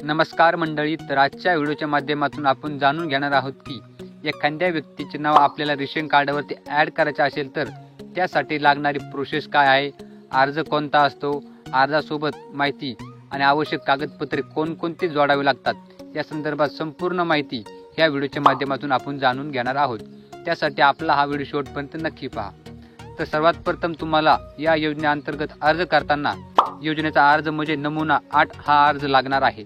नमस्कार मंडळी, तर आजच्या व्हिडिओच्या माध्यमातून आपण जाणून घेणार आहोत की एखाद्या व्यक्तीचे नाव आपल्याला रेशन कार्डवरती ॲड करायचे असेल तर त्यासाठी लागणारी प्रोसेस काय आहे, अर्ज कोणता असतो, अर्जासोबत माहिती आणि आवश्यक कागदपत्रे कोणकोणती जोडावी लागतात या संदर्भात संपूर्ण माहिती या व्हिडिओच्या माध्यमातून आपण जाणून घेणार आहोत। त्यासाठी आपला हा व्हिडिओ शेवटपर्यंत नक्की पहा। तर सर्वात प्रथम तुम्हाला या योजनेअंतर्गत अर्ज करताना योजनेचा अर्ज म्हणजे नमुना 8 हा अर्ज लागणार आहे।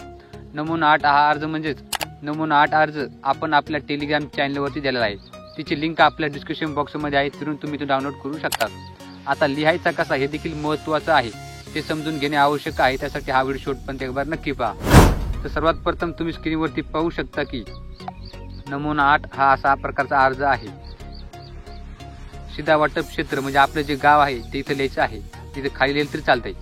नमुना 8 हा अर्ज म्हणजेच नमुना 8 अर्ज आपण आपल्या टेलिग्राम चॅनलवरती दिलेला आहे। तिची लिंक आपल्या डिस्क्रिप्शन बॉक्समध्ये आहे, तिथून तुम्ही तो डाउनलोड करू शकता। आता लिहायचा कसा हे देखील महत्त्वाचं आहे, ते समजून घेणे आवश्यक आहे। त्यासाठी हा व्हिडिओ शेवटपर्यंत एकबार नक्की पहा। तर सर्वात प्रथम तुम्ही स्क्रीनवरती पाहू शकता की नमुना 8 हा असा प्रकारचा अर्ज आहे। सीधा वाटप क्षेत्र म्हणजे आपलं जे गाव आहे ते इथे लिहायचं आहे, तिथे खाली लिहिलं तरी चालतंय।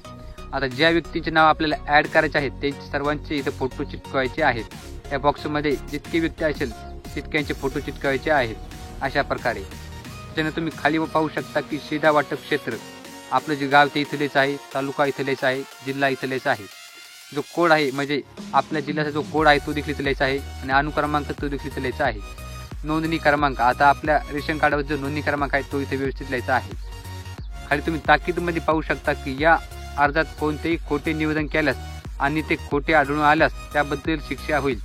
आता ज्या व्यक्तीचे नाव आपल्याला ॲड करायचे आहे ते सर्वांचे इथे फोटो चिटकवायचे आहेत। या बॉक्समध्ये जितके व्यक्ती असेल तितक्यांचे फोटो चिटकवायचे आहेत अशा प्रकारे। त्याने तुम्ही खाली पाहू शकता की सीधा वाटप क्षेत्र आपलं जे गाव ते इथे लिहायचं आहे, तालुका इथे लिहायचा आहे, जिल्हा इथे लिहायचा आहे, जो कोड आहे म्हणजे आपल्या जिल्ह्याचा जो कोड आहे तो देखील इथे लिहायचा आहे आणि अनुक्रमांक तो देखील इथे लिहायचा आहे। नोंदणी क्रमांक, आता आपल्या रेशन कार्डावर जो नोंदणी क्रमांक आहे तो इथे व्यवस्थित लिहायचा आहे। खाली तुम्ही ताकीदमध्ये पाहू शकता की या अर्जात कोणतेही खोटे निवेदन केल्यास आणि ते खोटे आढळून आल्यास त्याबद्दल शिक्षा होईल।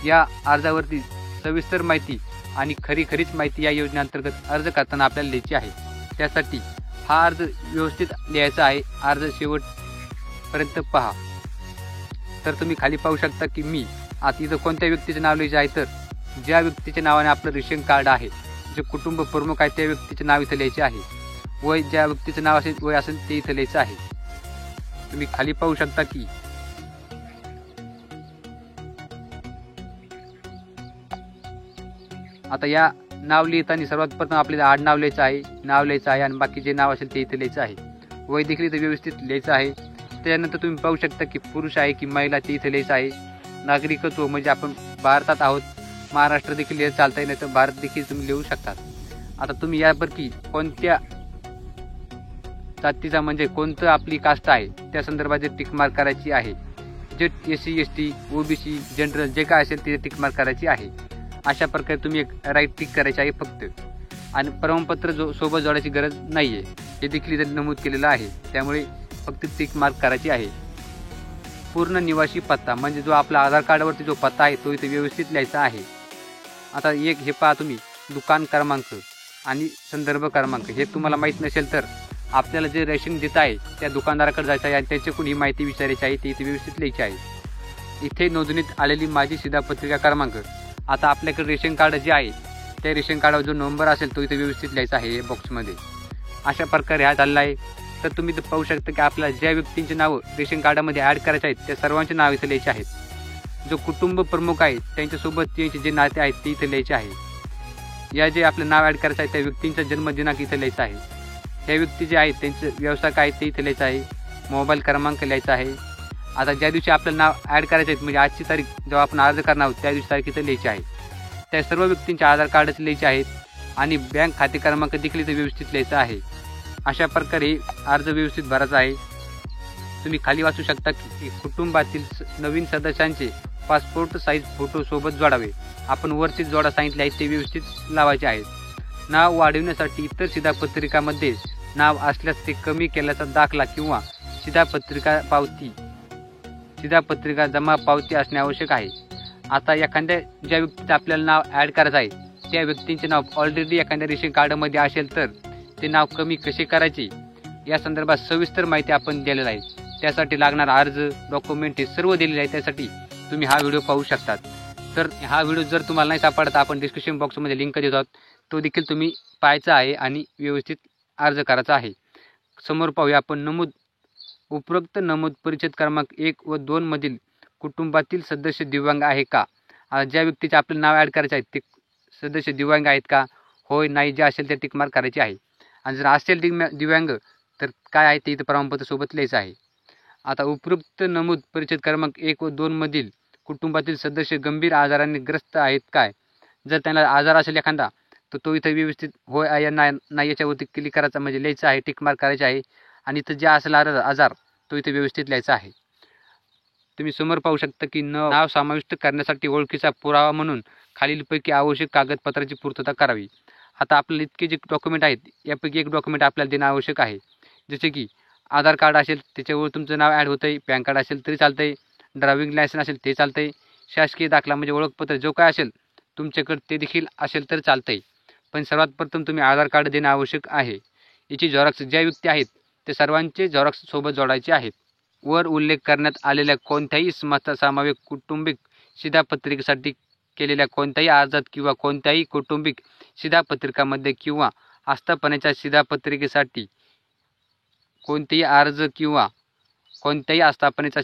या अर्जावरती सविस्तर माहिती आणि खरीच माहिती या योजनेअंतर्गत अर्ज करताना आपल्याला लिहायची आहे। त्यासाठी हा अर्ज व्यवस्थित लिहायचा आहे। अर्ज शेवटपर्यंत पहा। तर तुम्ही खाली पाहू शकता की मी आता इथं कोणत्या व्यक्तीचे नाव लिहायचे आहे, तर ज्या व्यक्तीच्या नावाने आपलं रेशन कार्ड आहे, जे कुटुंब प्रमुख आहे त्या व्यक्तीचे नाव इथे लिहायचे आहे। वय ज्या व्यक्तीचं नाव असेल वय असेल ते इथे लिहायचं आहे। तुम्ही खाली पाहू शकता की आता या नाव लिहिताना सर्वात प्रथम आपल्याला आडनाव लिहायचं आहे, नाव लिहायचं आहे आणि बाकी जे नाव असेल ते इथे लिहायचं आहे। वय देखील इथे व्यवस्थित लिहायचं आहे। त्यानंतर तुम्ही पाहू शकता की पुरुष आहे की महिला ते इथे लिहायचं आहे। नागरिकत्व म्हणजे आपण भारतात आहोत, महाराष्ट्र देखील लिहायचं चालतंय, नाही तर भारत देखील तुम्ही लिहू शकतात। आता तुम्ही यापैकी कोणत्या जातीचा म्हणजे कोणतं आपली कास्ट आहे त्या संदर्भात टिक मार्क करायची आहे। जे SC ST OBC जनरल जे काय असेल ते टिक मार्क करायची आहे। अशा प्रकारे तुम्ही एक राईट टिक करायची आहे फक्त, आणि प्रमाणपत्र सोबत जोडायची गरज नाहीये, हे देखील इथे नमूद केलेलं आहे। त्यामुळे फक्त टिक मार्क करायची आहे। पूर्ण निवासी पत्ता म्हणजे जो आपला आधार कार्डवरती जो पत्ता आहे तो इथे व्यवस्थित लिहायचा आहे। आता एक हे पहा तुम्ही, दुकान क्रमांक आणि संदर्भ क्रमांक हे तुम्हाला माहीत नसेल तर आपल्याला जे रेशन देत आहे त्या दुकानदाराकडे जायचं आहे आणि त्याच्याकडून ही माहिती विचारायची आहे, ती इथे व्यवस्थित लिहायची आहे। इथे नोंदणीत आलेली माझी शिधापत्रिका क्रमांक, आता आपल्याकडे रेशन कार्ड जे आहे त्या रेशन कार्डावर जो नंबर असेल तो इथे व्यवस्थित लिहायचा आहे बॉक्समध्ये। अशा प्रकारे हा चालला आहे। तर तुम्ही इथं पाहू शकता की आपल्याला ज्या व्यक्तींचे नाव रेशन कार्डामध्ये ॲड करायचे आहेत त्या सर्वांचे नाव इथे लिहायचे आहेत। जो कुटुंब प्रमुख आहे त्यांच्यासोबत त्यांचे जे नाते आहेत ते इथे लिहायचे आहे। या जे आपलं नाव ॲड करायचं आहे त्या व्यक्तींचा जन्मदिनांक इथे लिहायचा आहे। त्या व्यक्ती जे आहेत त्यांचं व्यवसाय काय ते इथे लिहायचं आहे। मोबाईल क्रमांक लिहायचा आहे। आता ज्या दिवशी आपलं नाव ॲड करायचं आहे म्हणजे आजची तारीख जेव्हा आपण अर्ज करणार आहोत त्या दिवशी तारीख इथे लिहायची आहे। त्या सर्व व्यक्तींचे आधार कार्डच लिहायचे आहेत आणि बँक खाते क्रमांक देखील इथे व्यवस्थित लिहायचा आहे। अशा प्रकारे अर्ज व्यवस्थित भरायचा आहे। तुम्ही खाली वाचू शकता की कुटुंबातील नवीन सदस्यांचे पासपोर्ट साईज फोटो सोबत जोडावे। आपण वरती जोडा सांगितले आहे ते व्यवस्थित लावायचे आहेत। नाव वाढविण्यासाठी इतर शिधापत्रिकामध्ये नाव असल्यास ते कमी केल्याचा दाखला किंवा शिधापत्रिका जमा पावती असणे आवश्यक आहे। आता एखाद्या ज्या व्यक्तीचं आपल्याला नाव ॲड करायचं आहे त्या व्यक्तींचे नाव ऑलरेडी एखाद्या रेशन कार्डमध्ये असेल तर ते नाव कमी कसे करायचे या संदर्भात सविस्तर माहिती आपण दिलेली आहे। त्यासाठी लागणार अर्ज डॉक्युमेंट हे सर्व दिलेले आहे। त्यासाठी तुम्ही हा व्हिडिओ पाहू शकतात। तर हा व्हिडिओ जर तुम्हाला नाही सापडत आपण डिस्क्रिप्शन बॉक्समध्ये लिंक देतो आहोत, तो देखील तुम्ही पाहायचा आहे आणि व्यवस्थित अर्ज करायचा आहे। समोर पाहूया आपण उपरोक्त नमूद परिच्छेद क्रमांक 1 व 2 मधील कुटुंबातील सदस्य दिव्यांग आहे का। ज्या व्यक्तीचे आपलं नाव ॲड करायचे आहे ते सदस्य दिव्यांग आहेत का, होय नाही, जे असेल ते टिक मार्क करायचे आहे। आणि जर असेल दिव्यांग तर काय आहे ते इथं प्रमाणपत्र सोबत लिहायचं आहे। आता उपरोक्त नमूद परिच्छेद क्रमांक 1 व 2 मधील कुटुंबातील सदस्य गंभीर आजाराने ग्रस्त आहेत काय। जर त्यांना आजार असेल एखादा तर तो इथं व्यवस्थित होय या नाही याच्यावरती क्लिक करायचा म्हणजे लिहायचं आहे, टिक मार्क करायचे आहे। आणि इथं जे असेल आजार तो इथे व्यवस्थित लिहायचा आहे। तुम्ही समोर पाहू शकता की नाव समाविष्ट करण्यासाठी ओळखीचा पुरावा म्हणून खालीलपैकी आवश्यक कागदपत्राची पूर्तता करावी. आता आपल्याला इतके जे डॉक्युमेंट आहेत यापैकी एक डॉक्युमेंट आपल्याला देणं आवश्यक आहे. जसे की आधार कार्ड असेल त्याच्यावर तुमचं नाव ॲड होतं आहे, पॅन कार्ड असेल तरी चालतं आहे, ड्रायव्हिंग लायसन असेल ते चालतं आहे, शासकीय दाखला म्हणजे ओळखपत्र जो काय असेल तुमच्याकडे ते देखील असेल तर चालतं आहे. पण सर्वात प्रथम तुम्ही आधार कार्ड देणं आवश्यक आहे. याची झेरॉक्स ज्या व्यक्ती आहेत ते सर्वांचे झेरॉक्स सोबत जोडायचे आहेत. वर उल्लेख करण्यात आलेल्या कोणत्याही समवेत कौटुंबिक शिधापत्रिकेसाठी केलेल्या कोणत्याही अर्जात किंवा कोणत्याही कौटुंबिक शिधापत्रिकामध्ये किंवा आस्थापनेच्या शिधापत्रिकेसाठी कोणतेही अर्ज किंवा कोणत्याही आस्थापनेच्या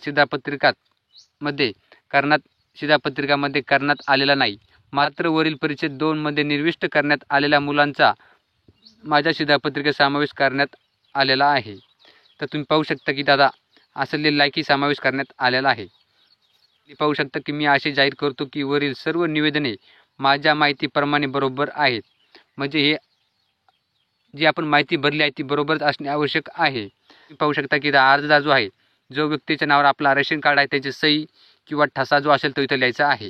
शिधापत्रिकामध्ये करण्यात आलेला नाही. मात्र वरील परिच्छेद 2 मध्ये निर्दिष्ट करण्यात आलेल्या मुलांचा माझ्या शिधापत्रिकेत समावेश करण्यात आलेला आहे. तर तुम्ही पाहू शकता की दादा असलेली लायकी समावेश करण्यात आलेला आहे. पाहू शकता की मी असे जाहीर करतो की वरील सर्व निवेदने माझ्या माहितीप्रमाणे बरोबर आहेत. म्हणजे हे जी आपण माहिती भरली आहे ती बरोबरच असणे आवश्यक आहे. तुम्ही पाहू शकता की अर्जदार जो आहे जो व्यक्तीच्या नावावर आपला रेशन कार्ड आहे त्याची सही किंवा ठसा जो असेल तो इथं लिहायचा आहे.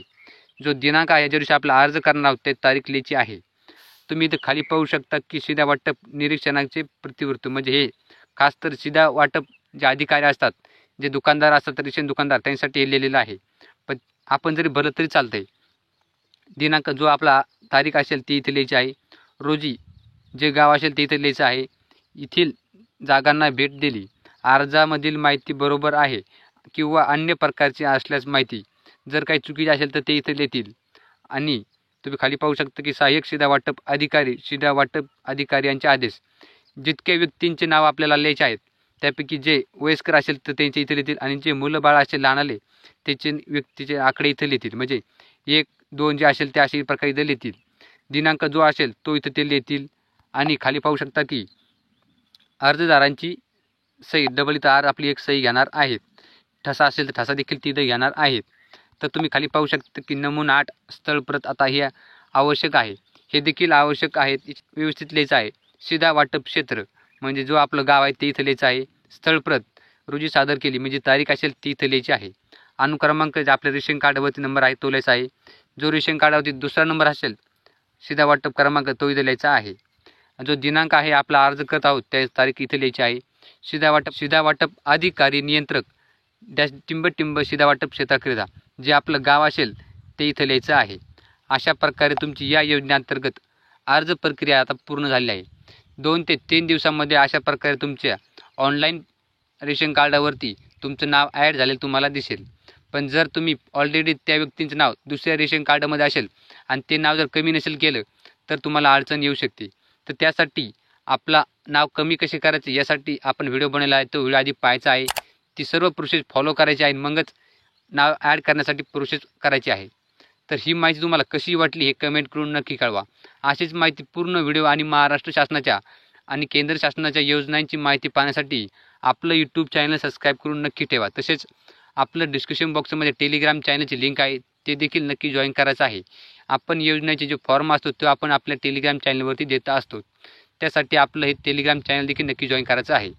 जो दिनांक आहे ज्या दिवशी आपला अर्ज करणार आहोत ते तारीख लिहायची आहे. तुम्ही इथं खाली पाहू शकता की शिधा वाटप निरीक्षणाचे प्रतिवृत्त म्हणजे हे खास तर शिधा वाटप जे अधिकारी असतात जे दुकानदार असतात रेशन दुकानदार त्यांच्यासाठी हे लिहिलेलं आहे. पण आपण जरी भरलं तरी चालतं आहे. दिनांक जो आपला तारीख असेल ती इथे लिहायची आहे. रोजी जे गाव असेल ते इथे लिहायचं आहे. येथील जागांना भेट दिली. अर्जामधील माहिती बरोबर आहे किंवा अन्य प्रकारची असल्यास माहिती जर काही चुकीची असेल तर ते इथे लिहितील. आणि तुम्ही खाली पाहू शकता की सहाय्यक शिधा वाटप अधिकारी यांचे आदेश. जितके व्यक्तींचे नाव आपल्याला लिहायचे आहेत त्यापैकी जे वयस्कर असेल तर त्यांचे इथे लिहितील आणि जे मुलं बाळ असेल लहान आले त्याचे व्यक्तीचे आकडे इथे लिहितील. म्हणजे 1, 2 जे असेल ते अशा प्रकारे इथे लिहितील. दिनांक जो असेल तो इथे ते लिहितील. आणि खाली पाहू शकता की अर्जदारांची सही डबल इथं आपली एक सही घेणार आहेत. ठसा असेल तर ठसा देखील तिथं घेणार आहेत. तर तुम्ही खाली पाहू शकता की नमुना 8 स्थळप्रत आता हे आवश्यक आहे. हे देखील आवश्यक आहे. व्यवस्थित लिहायचं आहे. शिधा वाटप क्षेत्र म्हणजे जो आपलं गाव आहे ते इथं लिहायचं आहे. स्थळप्रत रोजी सादर केली म्हणजे तारीख असेल ती इथं लिहायची आहे. अनुक्रमांक जे आपल्या रेशन कार्डवरती नंबर आहे तो लिहायचा आहे. जो रेशन कार्डावरती दुसरा नंबर असेल शिधा वाटप क्रमांक तो इथं लिहायचा आहे. जो दिनांक आहे आपला अर्ज करत आहोत त्या तारीख इथे लिहायची आहे. शिधा वाटप अधिकारी नियंत्रक टिंब शिधा वाटप क्षेत्राकरिता जे आपलं गाव असेल ते इथं लिहायचं आहे. अशा प्रकारे तुमची या योजनेअंतर्गत अर्ज प्रक्रिया आता पूर्ण झाली आहे. 2 ते 3 दिवसांमध्ये अशा प्रकारे तुमच्या ऑनलाईन रेशन कार्डावरती तुमचं नाव ॲड झालेलं तुम्हाला दिसेल. पण जर तुम्ही ऑलरेडी त्या व्यक्तींचं नाव दुसऱ्या रेशन कार्डामध्ये असेल आणि ते नाव जर कमी नसेल केलं तर तुम्हाला अडचण येऊ शकते. तर त्यासाठी आपला नाव कमी कसे करायचे यासाठी आपण व्हिडिओ बनवला आहे. तो व्हिडिओ आधी पाहायचा आहे. ती सर्व प्रोसेस फॉलो करायची आहे मगच नाव ॲड करण्यासाठी प्रोसेस करायची आहे. तर ही माहिती तुम्हाला कशी वाटली हे कमेंट करून नक्की कळवा. अशीच माहिती पूर्ण व्हिडिओ आणि महाराष्ट्र शासनाच्या आणि केंद्र शासनाच्या योजनांची माहिती पाहण्यासाठी आपलं यूट्यूब चॅनल सबस्क्राईब करून नक्की ठेवा. तसेच आपलं डिस्क्रिप्शन बॉक्समध्ये टेलिग्राम चॅनलची लिंक आहे ते देखील नक्की जॉईन करायचं आहे. आपण योजनेचे जो फॉर्म असतो तो आपण आपल्या टेलिग्राम चॅनलवरती देत असतो. त्यासाठी आपलं हे टेलिग्राम चॅनल देखील नक्की जॉईन करायचं आहे.